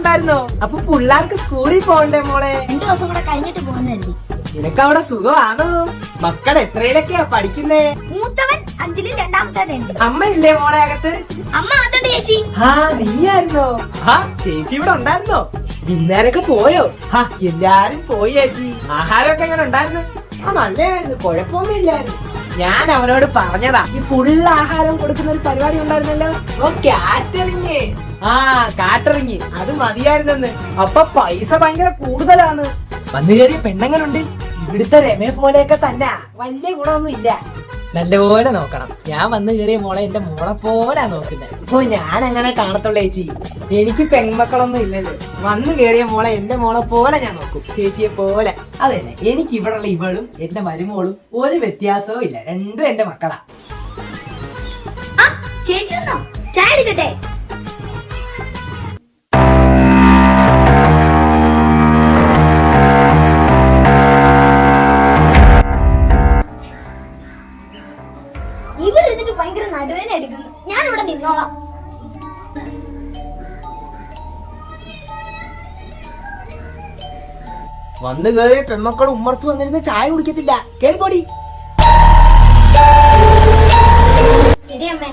ഉണ്ടായിരുന്നോ? അപ്പൊ പിള്ളേർക്ക് സ്കൂളിൽ പോകണ്ടേ മോളെ? 2 ദിവസം കൂടെ കഴിഞ്ഞിട്ട് പോകുന്നതല്ലേ. നിനക്ക് അവിടെ സുഖമാണോ? മക്കൾ എത്രയിലൊക്കെയാ പഠിക്കുന്നേ? മൂത്തവൻ 5ലും രണ്ടാമത്തെ അമ്മ ഇല്ലേ മോളെ അകത്ത്? അമ്മ അതുണ്ട് ചേച്ചി. നീയായിരുന്നോ? ചേച്ചി ഇവിടെ ഉണ്ടായിരുന്നോ? ഇന്നേരൊക്കെ പോയോ? എല്ലാരും പോയി ചേച്ചി. ആഹാരമൊക്കെ എങ്ങനെ ഉണ്ടായിരുന്നു? നല്ലതായിരുന്നു, കുഴപ്പമൊന്നും ഇല്ലായിരുന്നു. ഞാൻ അവനോട് പറഞ്ഞതാ, ഈ ഫുള്ള് ആഹാരം കൊടുക്കുന്ന ഒരു പരിപാടി ഉണ്ടായിരുന്നല്ലോ. കാറ്ററിങ്. കാറ്ററിങ് അത് മതിയായിരുന്നെന്ന്. അപ്പൊ പൈസ ഭയങ്കര കൂടുതലാണ്. വന്നു കയറിയ പെണ്ണങ്ങളുണ്ട്. ഇവിടുത്തെ രമയെ പോലെയൊക്കെ തന്നെ, വലിയ ഗുണമൊന്നും ഇല്ല. നല്ലപോലെ നോക്കണം. ഞാൻ വന്നു കയറിയ മോളെ എന്റെ മോളെ പോലെ നോക്കുന്നത്. ഇപ്പൊ ഞാൻ അങ്ങനെ കാണത്തുള്ളൂ ചേച്ചി. എനിക്ക് പെൺമക്കളൊന്നും ഇല്ലല്ലോ. വന്നു കയറിയ മോളെ എന്റെ മോളെ പോലെ ഞാൻ നോക്കും, ചേച്ചിയെ പോലെ. അതന്നെ, എനിക്ക് ഇവിടെയുള്ള ഇവളും എന്റെ മരുമോളും ഒരു വ്യത്യാസവും ഇല്ല. രണ്ടും എന്റെ മക്കളാ. ചേച്ചി വന്നോ? ചായ എടുക്കട്ടെ? ഇവിടെ ഇരുന്നിട്ട് ഭയങ്കര നടുവേന എടുക്കുന്നു. ഞാൻ ഇവിടെ നിന്നോളാം. വന്നു കയറിയ പെൺമക്കൾ ഉമ്മർത്ത് വന്നിരുന്ന് ചായ കുടിക്കത്തില്ല. കേൾപ്പോടി. ശരി അമ്മേ.